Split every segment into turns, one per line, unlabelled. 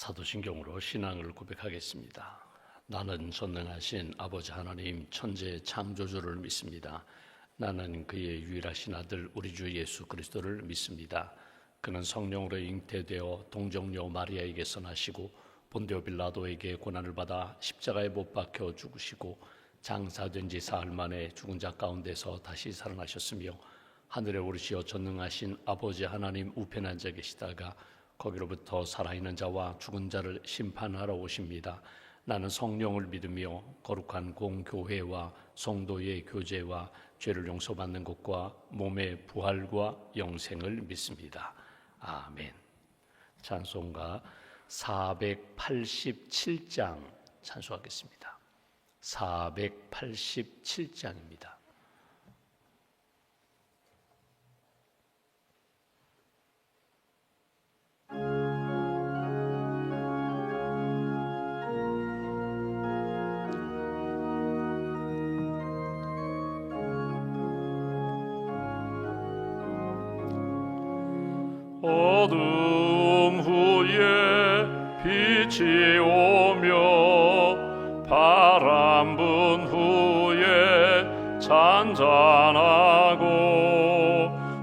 사도신경으로 신앙을 고백하겠습니다. 나는 전능하신 아버지 하나님 천지의 창조주를 믿습니다. 나는 그의 유일하신 아들 우리 주 예수 그리스도를 믿습니다. 그는 성령으로 잉태되어 동정녀 마리아에게서 나시고 본디오 빌라도에게 고난을 받아 십자가에 못 박혀 죽으시고 장사된 지 사흘 만에 죽은 자 가운데서 다시 살아나셨으며 하늘에 오르시어 전능하신 아버지 하나님 우편에 앉아 계시다가 거기로부터 살아있는 자와 죽은 자를 심판하러 오십니다. 나는 성령을 믿으며 거룩한 공교회와 성도의 교제와 죄를 용서받는 것과 몸의 부활과 영생을 믿습니다. 아멘. 찬송가 487장 찬송하겠습니다. 487장입니다.
어둠 후에 빛이 오며 바람 분 후에 잔잔하고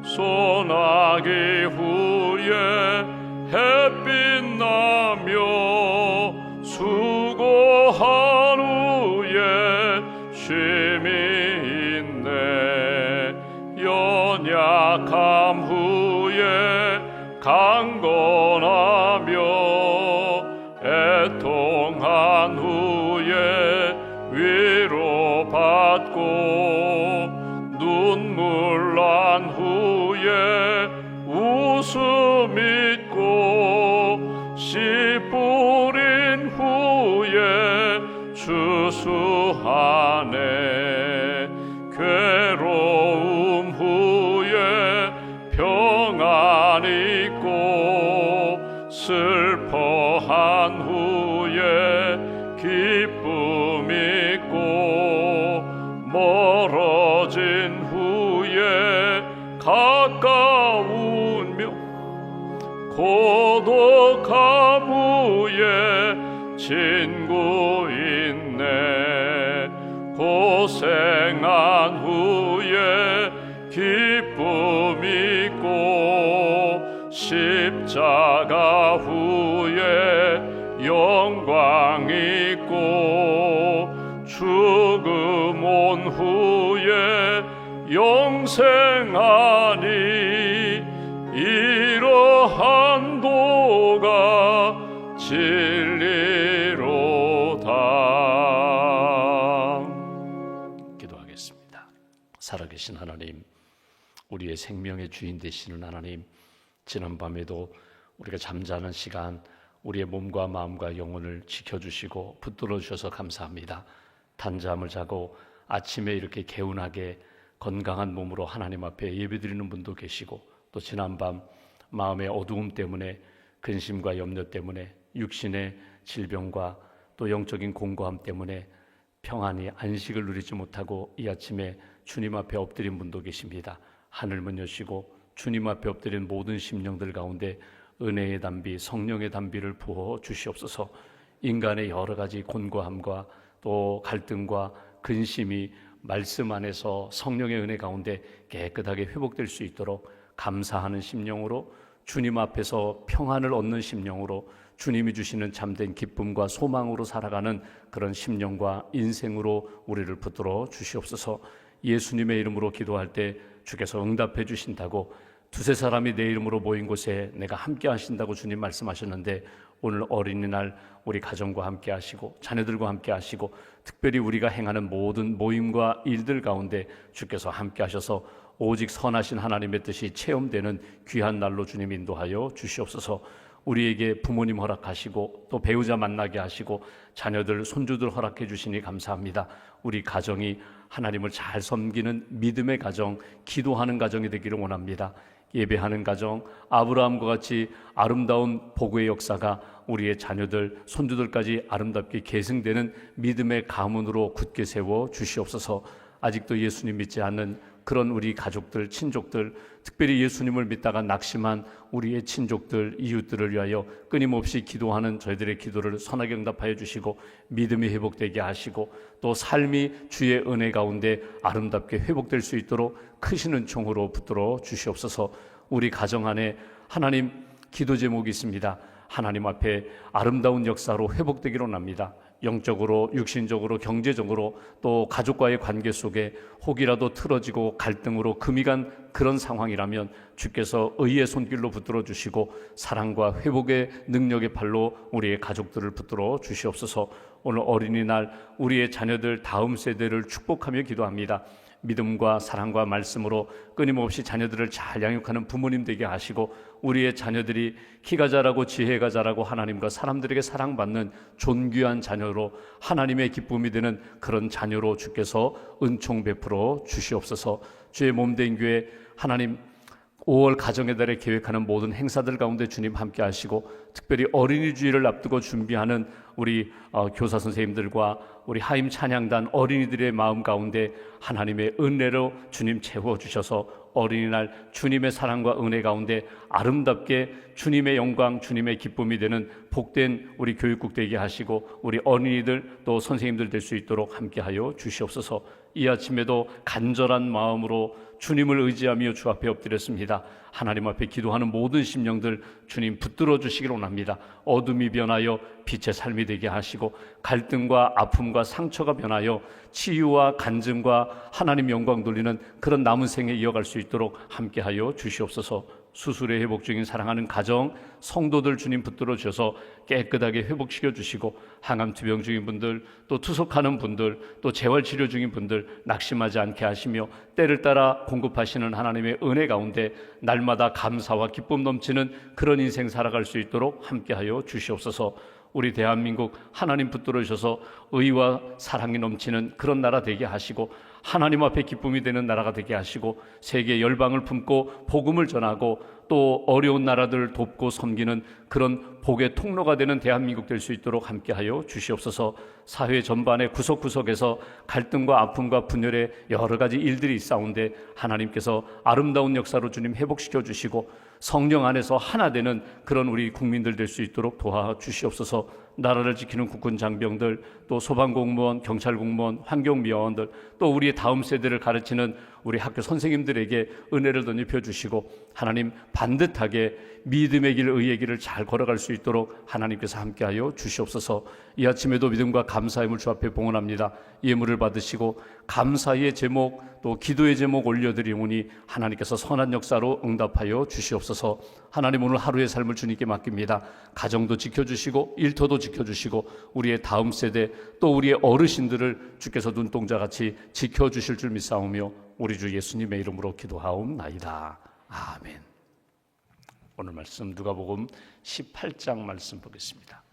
소나기 후에 햇빛 나며 수고한 후에 쉼이 있네. 연약함 후에 강건하며 애통한 후에 위로받고 눈물 난 후에 웃음 있고 씨 뿌린 후에 추수하네. 괴로움 후에 평안 있고 슬퍼한 후에 기쁨 있고 멀어진 후에 가까우며 고독함 후에 친구 있네. 고생한 후에 기쁨 있고 십자가 후에 영광 있고 죽음 온 후에 영생하니 이러한 도가 진리로다.
기도하겠습니다. 살아계신 하나님, 우리의 생명의 주인 되시는 하나님, 지난밤에도 우리가 잠자는 시간 우리의 몸과 마음과 영혼을 지켜주시고 붙들어 주셔서 감사합니다. 단잠을 자고 아침에 이렇게 개운하게 건강한 몸으로 하나님 앞에 예배드리는 분도 계시고, 또 지난밤 마음의 어두움 때문에 근심과 염려 때문에 육신의 질병과 또 영적인 공고함 때문에 평안히 안식을 누리지 못하고 이 아침에 주님 앞에 엎드린 분도 계십니다. 하늘문 여시고 주님 앞에 엎드린 모든 심령들 가운데 은혜의 담비, 성령의 담비를 부어 주시옵소서. 인간의 여러 가지 곤고함과 또 갈등과 근심이 말씀 안에서 성령의 은혜 가운데 깨끗하게 회복될 수 있도록 감사하는 심령으로, 주님 앞에서 평안을 얻는 심령으로, 주님이 주시는 참된 기쁨과 소망으로 살아가는 그런 심령과 인생으로 우리를 붙들어 주시옵소서. 예수님의 이름으로 기도할 때 주께서 응답해 주신다고, 두세 사람이 내 이름으로 모인 곳에 내가 함께 하신다고 주님 말씀하셨는데, 오늘 어린이날 우리 가정과 함께 하시고 자녀들과 함께 하시고 특별히 우리가 행하는 모든 모임과 일들 가운데 주께서 함께 하셔서 오직 선하신 하나님의 뜻이 체험되는 귀한 날로 주님 인도하여 주시옵소서. 우리에게 부모님 허락하시고 또 배우자 만나게 하시고 자녀들, 손주들 허락해 주시니 감사합니다. 우리 가정이 하나님을 잘 섬기는 믿음의 가정, 기도하는 가정이 되기를 원합니다. 예배하는 가정, 아브라함과 같이 아름다운 복의 역사가 우리의 자녀들, 손주들까지 아름답게 계승되는 믿음의 가문으로 굳게 세워 주시옵소서. 아직도 예수님 믿지 않는 그런 우리 가족들, 친족들, 특별히 예수님을 믿다가 낙심한 우리의 친족들, 이웃들을 위하여 끊임없이 기도하는 저희들의 기도를 선하게 응답하여 주시고 믿음이 회복되게 하시고 또 삶이 주의 은혜 가운데 아름답게 회복될 수 있도록 크신 은총으로 붙들어 주시옵소서. 우리 가정 안에 하나님 기도 제목이 있습니다. 하나님 앞에 아름다운 역사로 회복되기로 납니다. 영적으로, 육신적으로, 경제적으로 또 가족과의 관계 속에 혹이라도 틀어지고 갈등으로 금이 간 그런 상황이라면 주께서 의의 손길로 붙들어 주시고 사랑과 회복의 능력의 발로 우리의 가족들을 붙들어 주시옵소서. 오늘 어린이날 우리의 자녀들 다음 세대를 축복하며 기도합니다. 믿음과 사랑과 말씀으로 끊임없이 자녀들을 잘 양육하는 부모님 되게 하시고 우리의 자녀들이 키가 자라고 지혜가 자라고 하나님과 사람들에게 사랑받는 존귀한 자녀로 하나님의 기쁨이 되는 그런 자녀로 주께서 은총 베풀어 주시옵소서. 주의 몸된 교회 하나님 5월 가정의 달에 계획하는 모든 행사들 가운데 주님 함께 하시고 특별히 어린이 주일을 앞두고 준비하는 우리 교사 선생님들과 우리 하임 찬양단 어린이들의 마음 가운데 하나님의 은혜로 주님 채워주셔서 어린이날 주님의 사랑과 은혜 가운데 아름답게 주님의 영광, 주님의 기쁨이 되는 복된 우리 교육국 되게 하시고 우리 어린이들 또 선생님들 될 수 있도록 함께하여 주시옵소서. 이 아침에도 간절한 마음으로 주님을 의지하며 주 앞에 엎드렸습니다. 하나님 앞에 기도하는 모든 심령들 주님 붙들어 주시기를 원합니다. 어둠이 변하여 빛의 삶이 되게 하시고 갈등과 아픔과 상처가 변하여 치유와 간증과 하나님 영광 돌리는 그런 남은 생에 이어갈 수 있도록 함께하여 주시옵소서. 수술에 회복 중인 사랑하는 가정, 성도들 주님 붙들어 주셔서 깨끗하게 회복시켜 주시고 항암 투병 중인 분들, 또 투석하는 분들, 또 재활치료 중인 분들 낙심하지 않게 하시며 때를 따라 공급하시는 하나님의 은혜 가운데 날마다 감사와 기쁨 넘치는 그런 인생 살아갈 수 있도록 함께하여 주시옵소서. 우리 대한민국 하나님 붙들어 주셔서 의와 사랑이 넘치는 그런 나라 되게 하시고 하나님 앞에 기쁨이 되는 나라가 되게 하시고 세계 열방을 품고 복음을 전하고 또 어려운 나라들을 돕고 섬기는 그런 복의 통로가 되는 대한민국 될 수 있도록 함께하여 주시옵소서. 사회 전반의 구석구석에서 갈등과 아픔과 분열의 여러 가지 일들이 있사온데 하나님께서 아름다운 역사로 주님 회복시켜 주시고 성령 안에서 하나 되는 그런 우리 국민들 될 수 있도록 도와주시옵소서. 나라를 지키는 국군 장병들, 또 소방공무원, 경찰공무원, 환경미화원들, 또 우리의 다음 세대를 가르치는 우리 학교 선생님들에게 은혜를 덧입혀 주시고 하나님 반듯하게 믿음의 길, 의의 길을 잘 걸어갈 수 있도록 하나님께서 함께하여 주시옵소서. 이 아침에도 믿음과 감사의 물 주 앞에 봉헌합니다. 예물을 받으시고 감사의 제목 또 기도의 제목 올려드리오니 하나님께서 선한 역사로 응답하여 주시옵소서. 하나님 오늘 하루의 삶을 주님께 맡깁니다. 가정도 지켜주시고 일터도 지켜주시고 우리의 다음 세대 또 우리의 어르신들을 주께서 눈동자같이 지켜주실 줄 믿사오며 우리 주 예수님의 이름으로 기도하옵나이다. 아멘. 오늘 말씀 누가복음 18장 말씀 보겠습니다.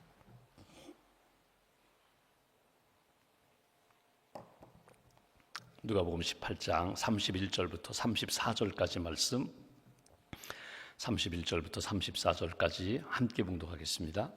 누가복음 18장 31절부터 34절까지 말씀 31절부터 34절까지 함께 봉독하겠습니다.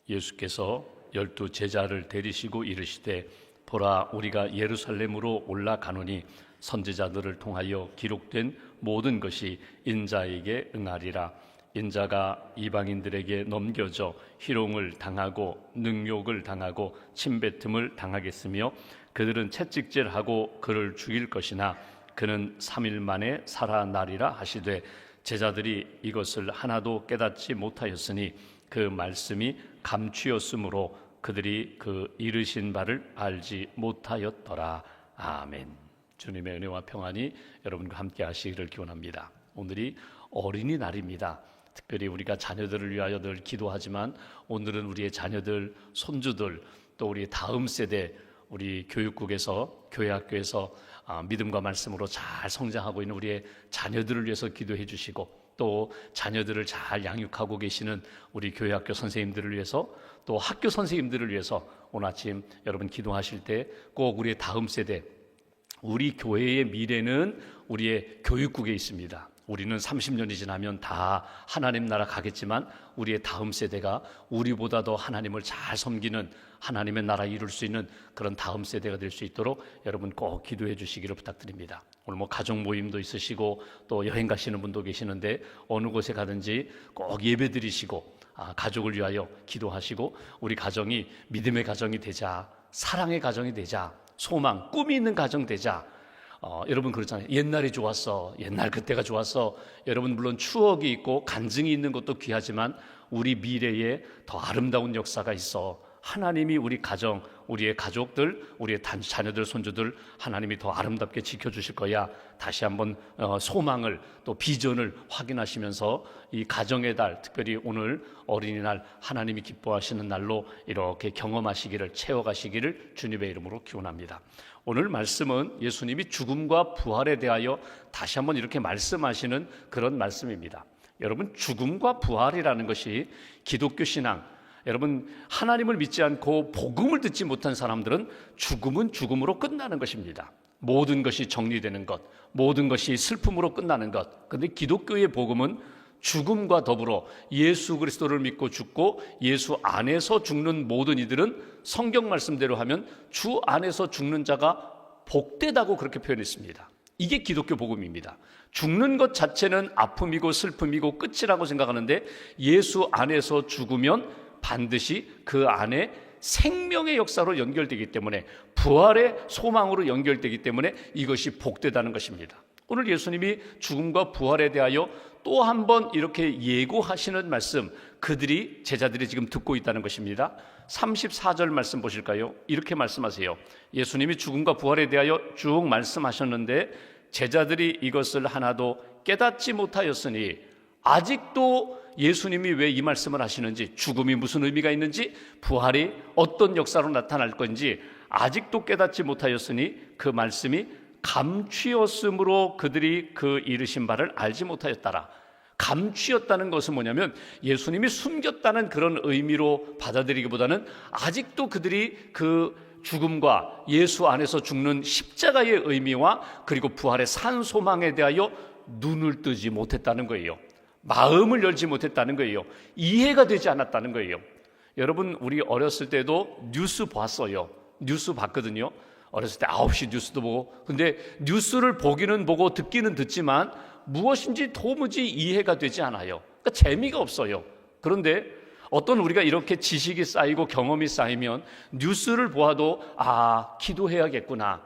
예수께서 12 제자를 데리시고 이르시되 보라 우리가 예루살렘으로 올라가노니 선지자들을 통하여 기록된 모든 것이 인자에게 응하리라. 인자가 이방인들에게 넘겨져 희롱을 당하고 능욕을 당하고 침뱉음을 당하겠으며 그들은 채찍질하고 그를 죽일 것이나 그는 3일 만에 살아나리라 하시되 제자들이 이것을 하나도 깨닫지 못하였으니 그 말씀이 감추었으므로 그들이 그 이르신 바를 알지 못하였더라. 아멘. 주님의 은혜와 평안이 여러분과 함께 하시기를 기원합니다. 오늘이 어린이날입니다. 특별히 우리가 자녀들을 위하여 늘 기도하지만 오늘은 우리의 자녀들, 손주들, 또 우리 다음 세대 우리 교육국에서 교회 학교에서 믿음과 말씀으로 잘 성장하고 있는 우리의 자녀들을 위해서 기도해 주시고 또 자녀들을 잘 양육하고 계시는 우리 교회 학교 선생님들을 위해서 또 학교 선생님들을 위해서 오늘 아침 여러분 기도하실 때 꼭 우리의 다음 세대 우리 교회의 미래는 우리의 교육국에 있습니다. 우리는 30년이 지나면 다 하나님 나라 가겠지만 우리의 다음 세대가 우리보다 더 하나님을 잘 섬기는 하나님의 나라 이룰 수 있는 그런 다음 세대가 될 수 있도록 여러분 꼭 기도해 주시기를 부탁드립니다. 오늘 뭐 가족 모임도 있으시고 또 여행 가시는 분도 계시는데 어느 곳에 가든지 꼭 예배 드리시고 가족을 위하여 기도하시고 우리 가정이 믿음의 가정이 되자, 사랑의 가정이 되자, 소망, 꿈이 있는 가정 되자. 여러분 그렇잖아요. 옛날이 좋았어. 옛날 그때가 좋았어. 여러분 물론 추억이 있고 간증이 있는 것도 귀하지만 우리 미래에 더 아름다운 역사가 있어. 하나님이 우리 가정, 우리의 가족들, 우리의 자녀들, 손주들 하나님이 더 아름답게 지켜주실 거야. 다시 한번 소망을 또 비전을 확인하시면서 이 가정의 달, 특별히 오늘 어린이날 하나님이 기뻐하시는 날로 이렇게 경험하시기를, 채워가시기를 주님의 이름으로 기원합니다. 오늘 말씀은 예수님이 죽음과 부활에 대하여 다시 한번 이렇게 말씀하시는 그런 말씀입니다. 여러분 죽음과 부활이라는 것이 기독교 신앙, 여러분 하나님을 믿지 않고 복음을 듣지 못한 사람들은 죽음은 죽음으로 끝나는 것입니다. 모든 것이 정리되는 것, 모든 것이 슬픔으로 끝나는 것. 그런데 기독교의 복음은 죽음과 더불어 예수 그리스도를 믿고 죽고 예수 안에서 죽는 모든 이들은 성경 말씀대로 하면 주 안에서 죽는 자가 복되다고 그렇게 표현했습니다. 이게 기독교 복음입니다. 죽는 것 자체는 아픔이고 슬픔이고 끝이라고 생각하는데 예수 안에서 죽으면 반드시 그 안에 생명의 역사로 연결되기 때문에 부활의 소망으로 연결되기 때문에 이것이 복되다는 것입니다. 오늘 예수님이 죽음과 부활에 대하여 또 한 번 이렇게 예고하시는 말씀, 그들이 제자들이 지금 듣고 있다는 것입니다. 34절 말씀 보실까요? 이렇게 말씀하세요. 예수님이 죽음과 부활에 대하여 쭉 말씀하셨는데 제자들이 이것을 하나도 깨닫지 못하였으니 아직도 예수님이 왜 이 말씀을 하시는지, 죽음이 무슨 의미가 있는지, 부활이 어떤 역사로 나타날 건지 아직도 깨닫지 못하였으니 그 말씀이 감추었으므로 그들이 그 이르신 바를 알지 못하였다라. 감추었다는 것은 뭐냐면 예수님이 숨겼다는 그런 의미로 받아들이기보다는 아직도 그들이 그 죽음과 예수 안에서 죽는 십자가의 의미와 그리고 부활의 산 소망에 대하여 눈을 뜨지 못했다는 거예요. 마음을 열지 못했다는 거예요. 이해가 되지 않았다는 거예요. 여러분 우리 어렸을 때도 뉴스 봤어요. 뉴스 봤거든요. 어렸을 때 9시 뉴스도 보고. 근데 뉴스를 보기는 보고 듣기는 듣지만 무엇인지 도무지 이해가 되지 않아요. 그러니까 재미가 없어요. 그런데 어떤 우리가 이렇게 지식이 쌓이고 경험이 쌓이면 뉴스를 보아도 기도해야겠구나.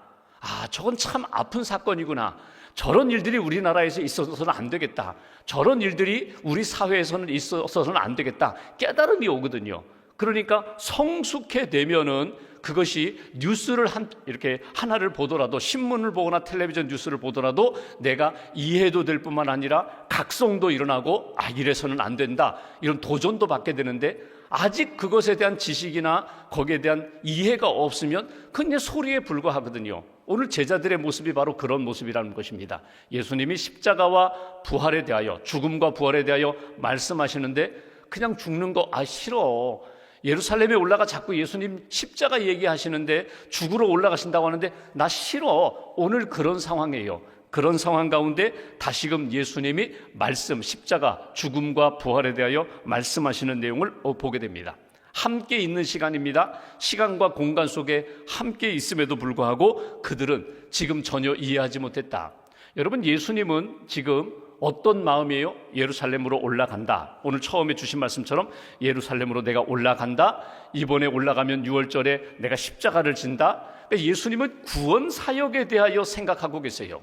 저건 참 아픈 사건이구나. 저런 일들이 우리나라에서 있어서는 안 되겠다. 저런 일들이 우리 사회에서는 있어서는 안 되겠다. 깨달음이 오거든요. 그러니까 성숙해 되면은 그것이 뉴스를 이렇게 하나를 보더라도, 신문을 보거나 텔레비전 뉴스를 보더라도 내가 이해도 될 뿐만 아니라 각성도 일어나고 이래서는 안 된다, 이런 도전도 받게 되는데 아직 그것에 대한 지식이나 거기에 대한 이해가 없으면 그냥 소리에 불과하거든요. 오늘 제자들의 모습이 바로 그런 모습이라는 것입니다. 예수님이 십자가와 부활에 대하여, 죽음과 부활에 대하여 말씀하시는데 그냥 죽는 거 싫어. 예루살렘에 올라가 자꾸 예수님 십자가 얘기하시는데 죽으러 올라가신다고 하는데 나 싫어. 오늘 그런 상황이에요. 그런 상황 가운데 다시금 예수님이 말씀, 십자가, 죽음과 부활에 대하여 말씀하시는 내용을 보게 됩니다. 함께 있는 시간입니다. 시간과 공간 속에 함께 있음에도 불구하고 그들은 지금 전혀 이해하지 못했다. 여러분 예수님은 지금 어떤 마음이에요? 예루살렘으로 올라간다. 오늘 처음에 주신 말씀처럼 예루살렘으로 내가 올라간다. 이번에 올라가면 6월절에 내가 십자가를 진다. 그러니까 예수님은 구원 사역에 대하여 생각하고 계세요.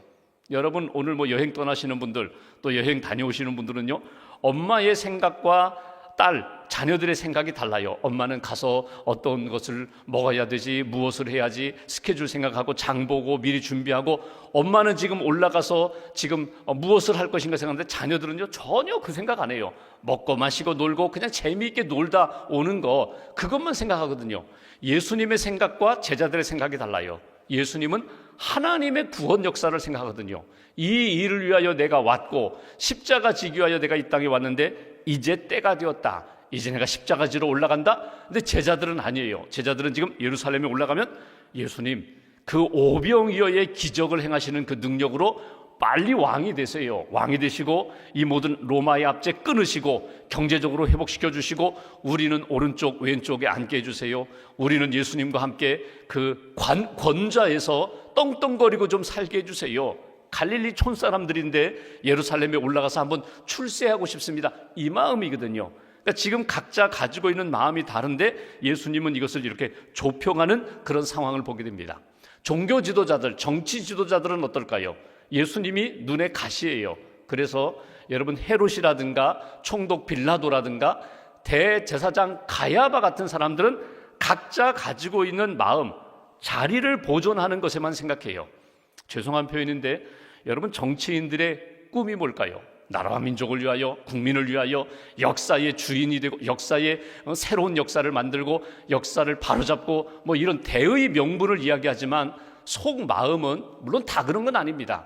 여러분 오늘 여행 떠나시는 분들, 또 여행 다녀오시는 분들은요, 엄마의 생각과 자녀들의 생각이 달라요. 엄마는 가서 어떤 것을 먹어야 되지, 무엇을 해야지 스케줄 생각하고 장 보고 미리 준비하고, 엄마는 지금 올라가서 지금 무엇을 할 것인가 생각하는데 자녀들은요 전혀 그 생각 안 해요. 먹고 마시고 놀고 그냥 재미있게 놀다 오는 거, 그것만 생각하거든요. 예수님의 생각과 제자들의 생각이 달라요. 예수님은 하나님의 구원 역사를 생각하거든요. 이 일을 위하여 내가 왔고 십자가 지기 위하여 내가 이 땅에 왔는데 이제 때가 되었다. 이제 내가 십자가 지러 올라간다. 근데 제자들은 아니에요. 제자들은 지금 예루살렘에 올라가면 예수님 그 오병이어의 기적을 행하시는 그 능력으로 빨리 왕이 되세요. 왕이 되시고 이 모든 로마의 압제 끊으시고 경제적으로 회복시켜 주시고 우리는 오른쪽 왼쪽에 앉게 해주세요. 우리는 예수님과 함께 그 권좌에서 떵떵거리고 좀 살게 해주세요. 갈릴리 촌사람들인데 예루살렘에 올라가서 한번 출세하고 싶습니다. 이 마음이거든요. 그러니까 지금 각자 가지고 있는 마음이 다른데 예수님은 이것을 이렇게 좁혀가는 그런 상황을 보게 됩니다. 종교 지도자들, 정치 지도자들은 어떨까요? 예수님이 눈에 가시예요. 그래서 여러분 헤롯이라든가 총독 빌라도라든가 대제사장 가야바 같은 사람들은 각자 가지고 있는 마음, 자리를 보존하는 것에만 생각해요. 죄송한 표현인데 여러분 정치인들의 꿈이 뭘까요? 나라와 민족을 위하여, 국민을 위하여 역사의 주인이 되고 역사의 새로운 역사를 만들고 역사를 바로잡고 뭐 이런 대의 명분을 이야기하지만 속마음은 물론 다 그런 건 아닙니다.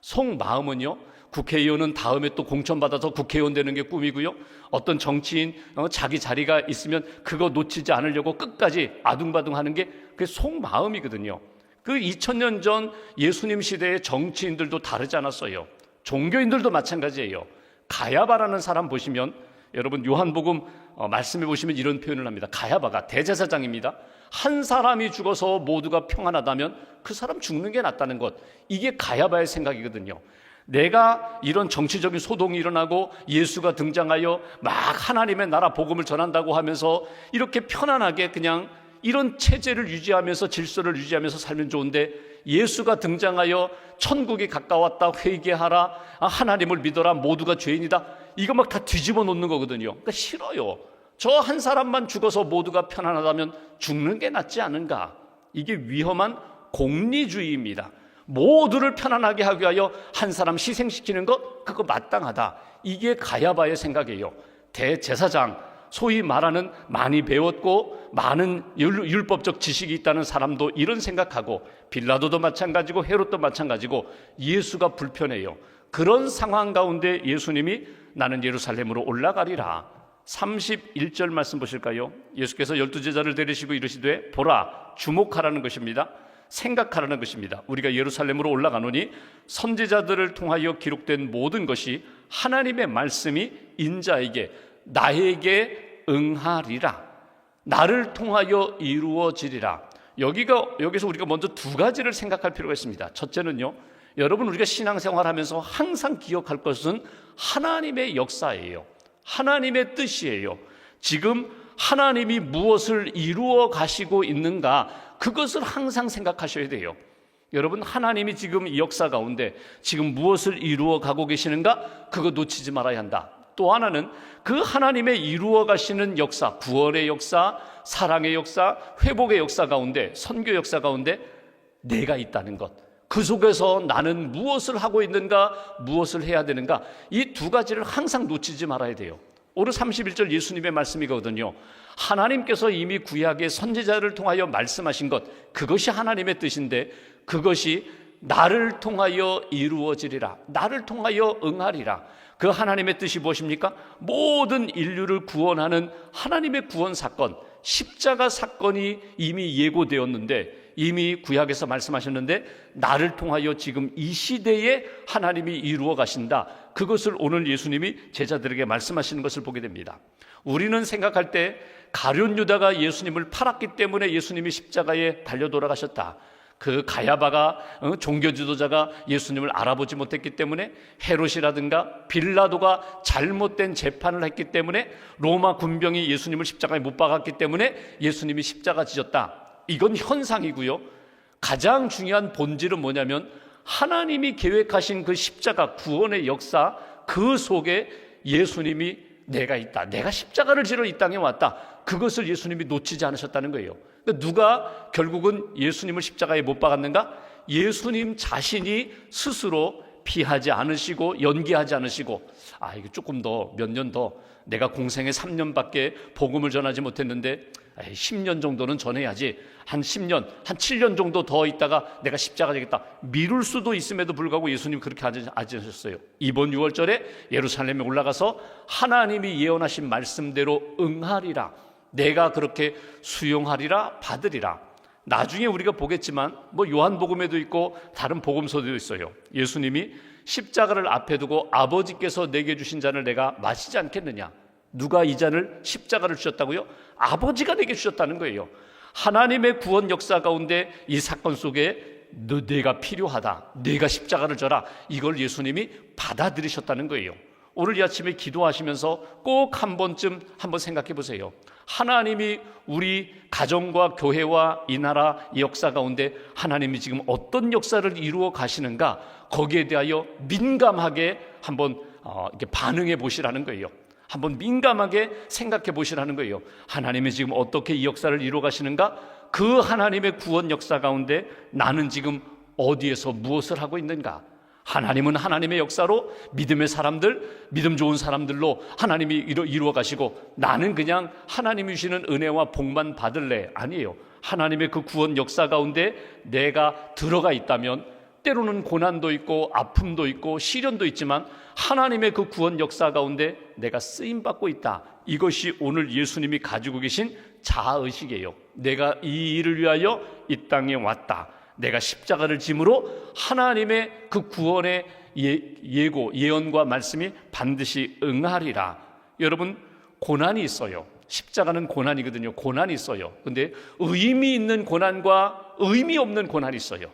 속마음은요, 국회의원은 다음에 또 공천받아서 국회의원 되는 게 꿈이고요, 어떤 정치인 자기 자리가 있으면 그거 놓치지 않으려고 끝까지 아둥바둥하는 게 그게 속마음이거든요. 그 2000년 전 예수님 시대의 정치인들도 다르지 않았어요. 종교인들도 마찬가지예요. 가야바라는 사람 보시면 여러분 요한복음 말씀해 보시면 이런 표현을 합니다. 가야바가 대제사장입니다. 한 사람이 죽어서 모두가 평안하다면 그 사람 죽는 게 낫다는 것, 이게 가야바의 생각이거든요. 내가 이런 정치적인 소동이 일어나고 예수가 등장하여 막 하나님의 나라 복음을 전한다고 하면서 이렇게 편안하게 그냥 이런 체제를 유지하면서 질서를 유지하면서 살면 좋은데, 예수가 등장하여 천국이 가까웠다, 회개하라, 하나님을 믿어라, 모두가 죄인이다, 이거 막 다 뒤집어 놓는 거거든요. 그러니까 싫어요. 저 한 사람만 죽어서 모두가 편안하다면 죽는 게 낫지 않은가. 이게 위험한 공리주의입니다. 모두를 편안하게 하기 위하여 한 사람 희생시키는 것, 그거 마땅하다. 이게 가야바의 생각이에요. 대제사장, 소위 말하는 많이 배웠고 많은 율법적 지식이 있다는 사람도 이런 생각하고, 빌라도도 마찬가지고 헤롯도 마찬가지고 예수가 불편해요. 그런 상황 가운데 예수님이 나는 예루살렘으로 올라가리라. 31절 말씀 보실까요? 예수께서 12제자를 데리시고 이르시되 보라, 주목하라는 것입니다. 생각하라는 것입니다. 우리가 예루살렘으로 올라가노니 선지자들을 통하여 기록된 모든 것이 하나님의 말씀이 인자에게, 나에게 응하리라. 나를 통하여 이루어지리라. 여기서 우리가 먼저 두 가지를 생각할 필요가 있습니다. 첫째는요, 여러분 우리가 신앙생활하면서 항상 기억할 것은 하나님의 역사예요. 하나님의 뜻이에요. 지금 하나님이 무엇을 이루어 가시고 있는가, 그것을 항상 생각하셔야 돼요. 여러분, 하나님이 지금 이 역사 가운데 지금 무엇을 이루어 가고 계시는가, 그거 놓치지 말아야 한다. 또 하나는 그 하나님의 이루어 가시는 역사, 구원의 역사, 사랑의 역사, 회복의 역사 가운데, 선교 역사 가운데 내가 있다는 것, 그 속에서 나는 무엇을 하고 있는가, 무엇을 해야 되는가, 이 두 가지를 항상 놓치지 말아야 돼요. 오늘 31절 예수님의 말씀이거든요. 하나님께서 이미 구약의 선지자를 통하여 말씀하신 것, 그것이 하나님의 뜻인데 그것이 나를 통하여 이루어지리라, 나를 통하여 응하리라. 그 하나님의 뜻이 무엇입니까? 모든 인류를 구원하는 하나님의 구원 사건, 십자가 사건이 이미 예고되었는데, 이미 구약에서 말씀하셨는데 나를 통하여 지금 이 시대에 하나님이 이루어 가신다. 그것을 오늘 예수님이 제자들에게 말씀하시는 것을 보게 됩니다. 우리는 생각할 때 가룟 유다가 예수님을 팔았기 때문에 예수님이 십자가에 달려 돌아가셨다. 그 가야바가, 종교 지도자가 예수님을 알아보지 못했기 때문에, 헤롯이라든가 빌라도가 잘못된 재판을 했기 때문에, 로마 군병이 예수님을 십자가에 못 박았기 때문에 예수님이 십자가 지셨다. 이건 현상이고요. 가장 중요한 본질은 뭐냐면 하나님이 계획하신 그 십자가 구원의 역사, 그 속에 예수님이 내가 있다, 내가 십자가를 지러 이 땅에 왔다, 그것을 예수님이 놓치지 않으셨다는 거예요. 그러니까 누가 결국은 예수님을 십자가에 못 박았는가? 예수님 자신이 스스로 피하지 않으시고 연기하지 않으시고, 이거 조금 더, 몇 년 더, 내가 공생에 3년밖에 복음을 전하지 못했는데 10년 정도는 전해야지, 한 10년, 한 7년 정도 더 있다가 내가 십자가 되겠다, 미룰 수도 있음에도 불구하고 예수님 그렇게 하지 않으셨어요. 이번 6월절에 예루살렘에 올라가서 하나님이 예언하신 말씀대로 응하리라, 내가 그렇게 수용하리라, 받으리라. 나중에 우리가 보겠지만 뭐 요한복음에도 있고 다른 복음서도 있어요. 예수님이 십자가를 앞에 두고 아버지께서 내게 주신 잔을 내가 마시지 않겠느냐. 누가 이 잔을 십자가를 주셨다고요? 아버지가 내게 주셨다는 거예요. 하나님의 구원 역사 가운데 이 사건 속에 내가 필요하다, 내가 십자가를 져라, 이걸 예수님이 받아들이셨다는 거예요. 오늘 이 아침에 기도하시면서 꼭 한 번쯤 한번 생각해 보세요. 하나님이 우리 가정과 교회와 이 나라 이 역사 가운데 하나님이 지금 어떤 역사를 이루어 가시는가, 거기에 대하여 민감하게 한번 이렇게 반응해 보시라는 거예요. 한번 민감하게 생각해 보시라는 거예요. 하나님이 지금 어떻게 이 역사를 이루어 가시는가, 그 하나님의 구원 역사 가운데 나는 지금 어디에서 무엇을 하고 있는가. 하나님은 하나님의 역사로 믿음의 사람들, 믿음 좋은 사람들로 하나님이 이루어 가시고, 나는 그냥 하나님이 주시는 은혜와 복만 받을래. 아니에요. 하나님의 그 구원 역사 가운데 내가 들어가 있다면 때로는 고난도 있고 아픔도 있고 시련도 있지만 하나님의 그 구원 역사 가운데 내가 쓰임받고 있다. 이것이 오늘 예수님이 가지고 계신 자아의식이에요. 내가 이 일을 위하여 이 땅에 왔다. 내가 십자가를 짐으로 하나님의 그 구원의 예고, 예언과 말씀이 반드시 응하리라. 여러분, 고난이 있어요. 십자가는 고난이거든요. 고난이 있어요. 근데 의미 있는 고난과 의미 없는 고난이 있어요.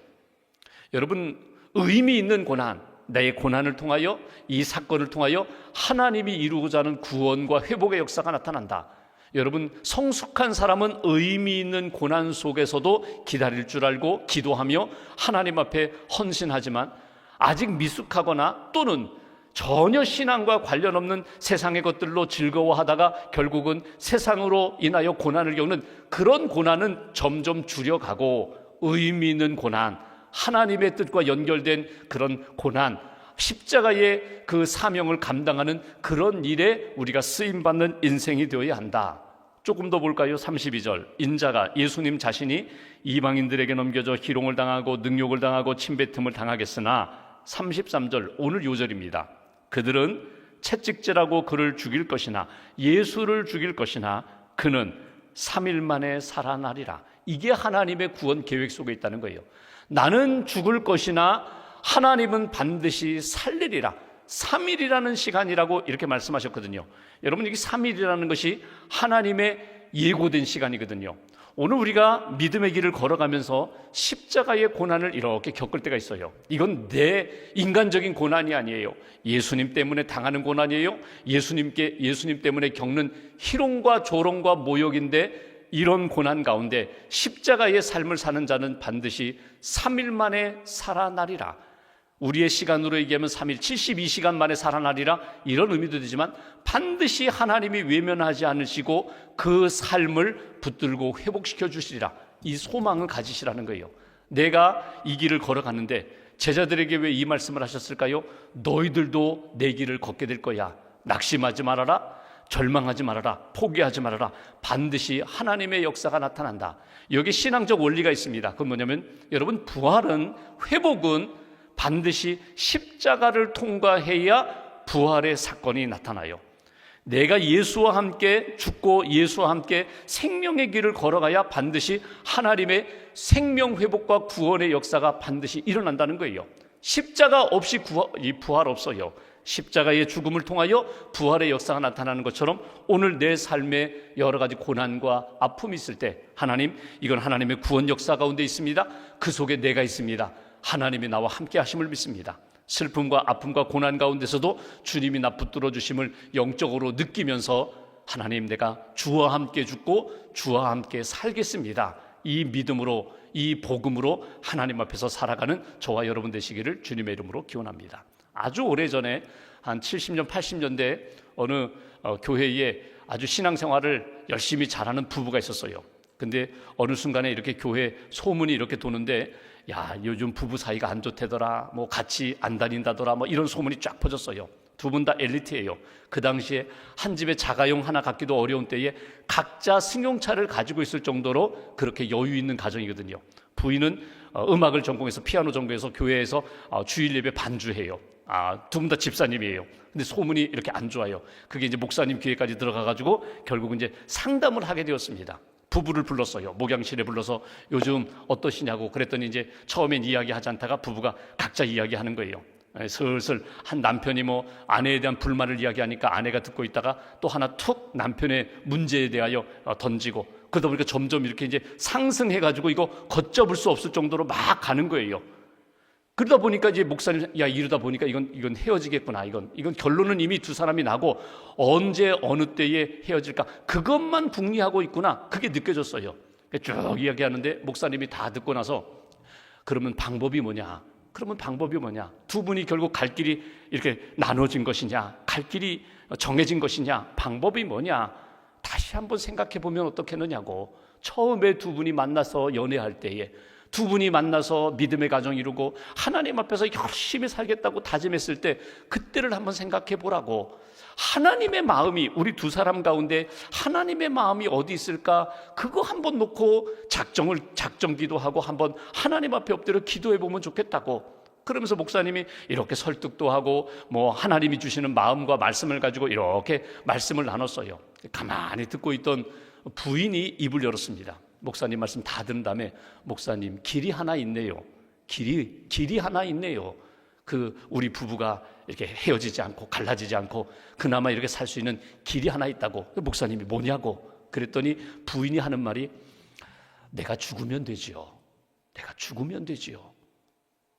여러분, 의미 있는 고난, 내 고난을 통하여, 이 사건을 통하여 하나님이 이루고자 하는 구원과 회복의 역사가 나타난다. 여러분, 성숙한 사람은 의미 있는 고난 속에서도 기다릴 줄 알고 기도하며 하나님 앞에 헌신하지만, 아직 미숙하거나 또는 전혀 신앙과 관련 없는 세상의 것들로 즐거워하다가 결국은 세상으로 인하여 고난을 겪는 그런 고난은 점점 줄여가고, 의미 있는 고난, 하나님의 뜻과 연결된 그런 고난, 십자가의 그 사명을 감당하는 그런 일에 우리가 쓰임받는 인생이 되어야 한다. 조금 더 볼까요? 32절, 인자가, 예수님 자신이 이방인들에게 넘겨져 희롱을 당하고 능욕을 당하고 침뱉음을 당하겠으나, 33절, 오늘 요절입니다. 그들은 채찍질하고 그를 죽일 것이나, 예수를 죽일 것이나 그는 3일 만에 살아나리라. 이게 하나님의 구원 계획 속에 있다는 거예요. 나는 죽을 것이나 하나님은 반드시 살리리라. 3일이라는 시간이라고 이렇게 말씀하셨거든요. 여러분, 이게 3일이라는 것이 하나님의 예고된 시간이거든요. 오늘 우리가 믿음의 길을 걸어가면서 십자가의 고난을 이렇게 겪을 때가 있어요. 이건 내 인간적인 고난이 아니에요. 예수님 때문에 당하는 고난이에요. 예수님 때문에 겪는 희롱과 조롱과 모욕인데, 이런 고난 가운데 십자가의 삶을 사는 자는 반드시 3일 만에 살아나리라. 우리의 시간으로 얘기하면 3일, 72시간 만에 살아나리라, 이런 의미도 되지만 반드시 하나님이 외면하지 않으시고 그 삶을 붙들고 회복시켜 주시리라. 이 소망을 가지시라는 거예요. 내가 이 길을 걸어가는데 제자들에게 왜 이 말씀을 하셨을까요? 너희들도 내 길을 걷게 될 거야. 낙심하지 말아라. 절망하지 말아라. 포기하지 말아라. 반드시 하나님의 역사가 나타난다. 여기 신앙적 원리가 있습니다. 그건 뭐냐면, 여러분, 부활은, 회복은 반드시 십자가를 통과해야 부활의 사건이 나타나요. 내가 예수와 함께 죽고 예수와 함께 생명의 길을 걸어가야 반드시 하나님의 생명 회복과 구원의 역사가 반드시 일어난다는 거예요. 십자가 없이 부활 없어요. 십자가의 죽음을 통하여 부활의 역사가 나타나는 것처럼 오늘 내 삶에 여러 가지 고난과 아픔이 있을 때, 하나님, 이건 하나님의 구원 역사 가운데 있습니다. 그 속에 내가 있습니다. 하나님이 나와 함께 하심을 믿습니다. 슬픔과 아픔과 고난 가운데서도 주님이 나 붙들어 주심을 영적으로 느끼면서, 하나님, 내가 주와 함께 죽고 주와 함께 살겠습니다. 이 믿음으로, 이 복음으로 하나님 앞에서 살아가는 저와 여러분 되시기를 주님의 이름으로 기원합니다. 아주 오래전에 한 70년, 80년대 어느 교회에 아주 신앙생활을 열심히 잘하는 부부가 있었어요. 근데 어느 순간에 이렇게 교회 소문이 이렇게 도는데, 야, 요즘 부부 사이가 안 좋대더라, 뭐 같이 안 다닌다더라, 뭐 이런 소문이 쫙 퍼졌어요. 두 분 다 엘리트예요. 그 당시에 한 집에 자가용 하나 갖기도 어려운 때에 각자 승용차를 가지고 있을 정도로 그렇게 여유 있는 가정이거든요. 부인은 음악을 전공해서, 피아노 전공해서 교회에서 주일 예배 반주해요. 두 분 다 집사님이에요. 근데 소문이 이렇게 안 좋아요. 그게 이제 목사님 귀에까지 들어가가지고 결국은 이제 상담을 하게 되었습니다. 부부를 불렀어요. 목양실에 불러서 요즘 어떠시냐고 그랬더니 이제 처음엔 이야기하지 않다가 부부가 각자 이야기하는 거예요. 슬슬 한 남편이 뭐 아내에 대한 불만을 이야기하니까 아내가 듣고 있다가 또 하나 툭 남편의 문제에 대하여 던지고, 그러다 보니까 점점 이렇게 이제 상승해가지고 이거 걷잡을 수 없을 정도로 막 가는 거예요. 그러다 보니까 이제 목사님, 야, 이러다 보니까 이건 헤어지겠구나. 이건 결론은 이미 두 사람이 나고 언제 어느 때에 헤어질까 그것만 궁리하고 있구나. 그게 느껴졌어요. 쭉 이야기하는데 목사님이 다 듣고 나서 그러면 방법이 뭐냐? 두 분이 결국 갈 길이 이렇게 나눠진 것이냐? 갈 길이 정해진 것이냐? 방법이 뭐냐? 다시 한번 생각해 보면 어떻겠느냐고. 처음에 두 분이 만나서 연애할 때에, 두 분이 만나서 믿음의 가정 이루고 하나님 앞에서 열심히 살겠다고 다짐했을 때 그때를 한번 생각해 보라고. 하나님의 마음이, 우리 두 사람 가운데 하나님의 마음이 어디 있을까? 그거 한번 놓고 작정기도 하고 한번 하나님 앞에 엎드려 기도해 보면 좋겠다고. 그러면서 목사님이 이렇게 설득도 하고 뭐 하나님이 주시는 마음과 말씀을 가지고 이렇게 말씀을 나눴어요. 가만히 듣고 있던 부인이 입을 열었습니다. 목사님 말씀 다 들은 다음에, 목사님, 길이 하나 있네요. 길이 하나 있네요. 우리 부부가 이렇게 헤어지지 않고 갈라지지 않고 그나마 이렇게 살 수 있는 길이 하나 있다고. 목사님이 뭐냐고 그랬더니 부인이 하는 말이, 내가 죽으면 되지요.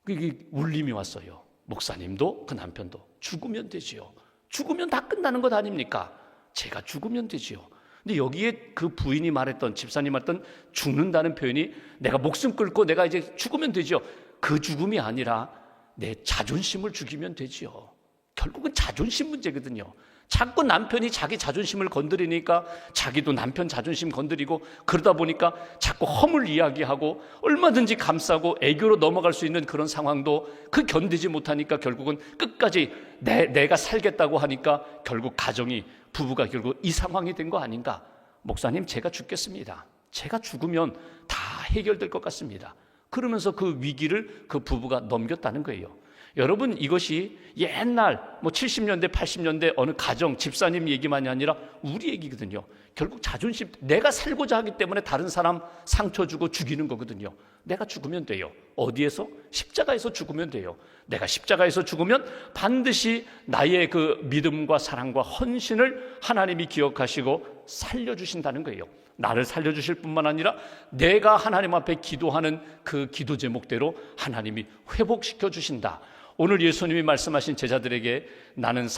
이게 울림이 왔어요. 목사님도 그 남편도 죽으면 되지요. 죽으면 다 끝나는 것 아닙니까? 제가 죽으면 되지요. 근데 여기에 그 부인이 말했던, 집사님 말했던 죽는다는 표현이, 내가 목숨 끊고 내가 이제 죽으면 되지요. 그 죽음이 아니라 내 자존심을 죽이면 되지요. 결국은 자존심 문제거든요. 자꾸 남편이 자기 자존심을 건드리니까 자기도 남편 자존심 건드리고, 그러다 보니까 자꾸 허물 이야기하고 얼마든지 감싸고 애교로 넘어갈 수 있는 그런 상황도 그 견디지 못하니까 결국은 끝까지 내가 살겠다고 하니까 결국 가정이, 부부가 결국 이 상황이 된 거 아닌가. 목사님, 제가 죽겠습니다. 제가 죽으면 다 해결될 것 같습니다. 그러면서 그 위기를 그 부부가 넘겼다는 거예요. 여러분, 이것이 옛날 70년대 80년대 어느 가정 집사님 얘기만이 아니라 우리 얘기거든요. 결국 자존심, 내가 살고자 하기 때문에 다른 사람 상처 주고 죽이는 거거든요. 내가 죽으면 돼요. 어디에서? 십자가에서 죽으면 돼요. 내가 십자가에서 죽으면 반드시 나의 그 믿음과 사랑과 헌신을 하나님이 기억하시고 살려주신다는 거예요. 나를 살려주실 뿐만 아니라 내가 하나님 앞에 기도하는 그 기도 제목대로 하나님이 회복시켜 주신다. 오늘 예수님이 말씀하신 제자들에게 나는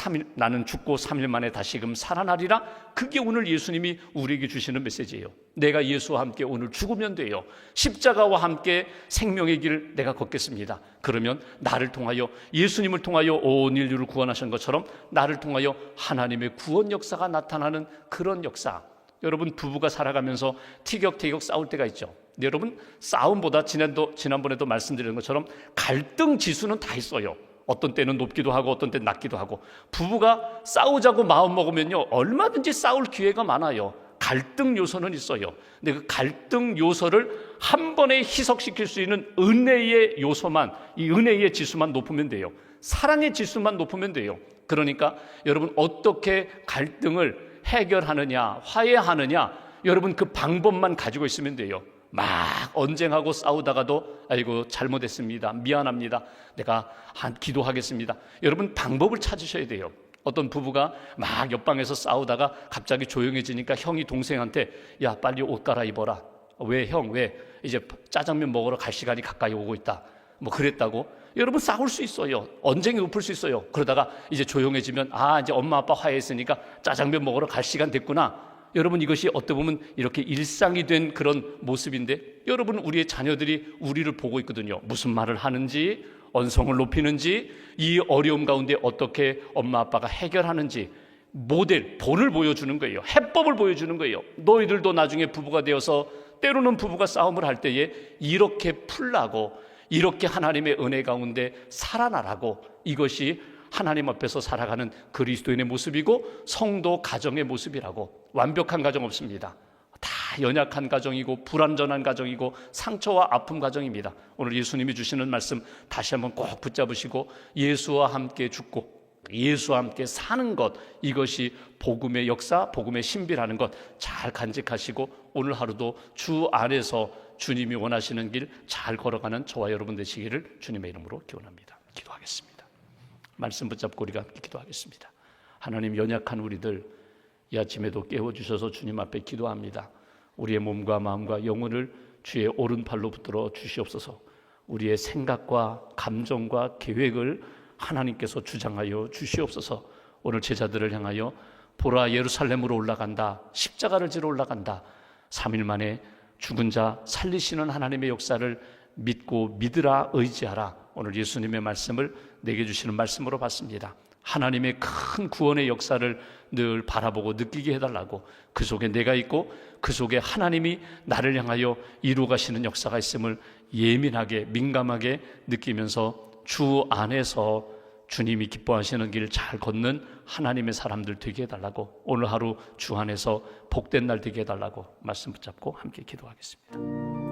죽고 3일 만에 다시금 살아나리라. 그게 오늘 예수님이 우리에게 주시는 메시지예요. 내가 예수와 함께 오늘 죽으면 돼요. 십자가와 함께 생명의 길을 내가 걷겠습니다. 그러면 나를 통하여, 예수님을 통하여 온 인류를 구원하신 것처럼 나를 통하여 하나님의 구원 역사가 나타나는 그런 역사. 여러분, 부부가 살아가면서 티격태격 싸울 때가 있죠. 여러분, 싸움보다 지난번에도 말씀드린 것처럼 갈등 지수는 다 있어요. 어떤 때는 높기도 하고 어떤 때는 낮기도 하고. 부부가 싸우자고 마음 먹으면요, 얼마든지 싸울 기회가 많아요. 갈등 요소는 있어요. 근데 그 갈등 요소를 한 번에 희석시킬 수 있는 은혜의 요소만, 이 은혜의 지수만 높으면 돼요. 사랑의 지수만 높으면 돼요. 그러니까 여러분, 어떻게 갈등을 해결하느냐, 화해하느냐, 여러분 그 방법만 가지고 있으면 돼요. 막 언쟁하고 싸우다가도 아이고 잘못했습니다, 미안합니다, 내가 기도하겠습니다. 여러분 방법을 찾으셔야 돼요. 어떤 부부가 막 옆방에서 싸우다가 갑자기 조용해지니까 형이 동생한테, 야 빨리 옷 갈아입어라. 왜 형? 왜? 이제 짜장면 먹으러 갈 시간이 가까이 오고 있다. 뭐 그랬다고. 여러분 싸울 수 있어요. 언쟁이 높을 수 있어요. 그러다가 이제 조용해지면, 이제 엄마 아빠 화해했으니까 짜장면 먹으러 갈 시간 됐구나. 여러분, 이것이 어떻게 보면 이렇게 일상이 된 그런 모습인데, 여러분 우리의 자녀들이 우리를 보고 있거든요. 무슨 말을 하는지, 언성을 높이는지, 이 어려움 가운데 어떻게 엄마 아빠가 해결하는지 본을 보여주는 거예요. 해법을 보여주는 거예요. 너희들도 나중에 부부가 되어서 때로는 부부가 싸움을 할 때에 이렇게 풀라고, 이렇게 하나님의 은혜 가운데 살아나라고. 이것이 하나님 앞에서 살아가는 그리스도인의 모습이고 성도 가정의 모습이라고. 완벽한 가정 없습니다. 다 연약한 가정이고 불완전한 가정이고 상처와 아픔 가정입니다. 오늘 예수님이 주시는 말씀 다시 한번 꼭 붙잡으시고 예수와 함께 죽고 예수와 함께 사는 것, 이것이 복음의 역사, 복음의 신비라는 것 잘 간직하시고 오늘 하루도 주 안에서 주님이 원하시는 길 잘 걸어가는 저와 여러분 되시기를 주님의 이름으로 기원합니다. 기도하겠습니다. 말씀 붙잡고 우리가 함께 기도하겠습니다. 하나님, 연약한 우리들 이 아침에도 깨워주셔서 주님 앞에 기도합니다. 우리의 몸과 마음과 영혼을 주의 오른팔로 붙들어 주시옵소서. 우리의 생각과 감정과 계획을 하나님께서 주장하여 주시옵소서. 오늘 제자들을 향하여 보라, 예루살렘으로 올라간다, 십자가를 지러 올라간다, 3일 만에 죽은 자 살리시는 하나님의 역사를 믿고 믿으라, 의지하라. 오늘 예수님의 말씀을 내게 주시는 말씀으로 받습니다. 하나님의 큰 구원의 역사를 늘 바라보고 느끼게 해달라고, 그 속에 내가 있고 그 속에 하나님이 나를 향하여 이루어 가시는 역사가 있음을 예민하게 민감하게 느끼면서 주 안에서 주님이 기뻐하시는 길 잘 걷는 하나님의 사람들 되게 해달라고, 오늘 하루 주 안에서 복된 날 되게 해달라고 말씀 붙잡고 함께 기도하겠습니다.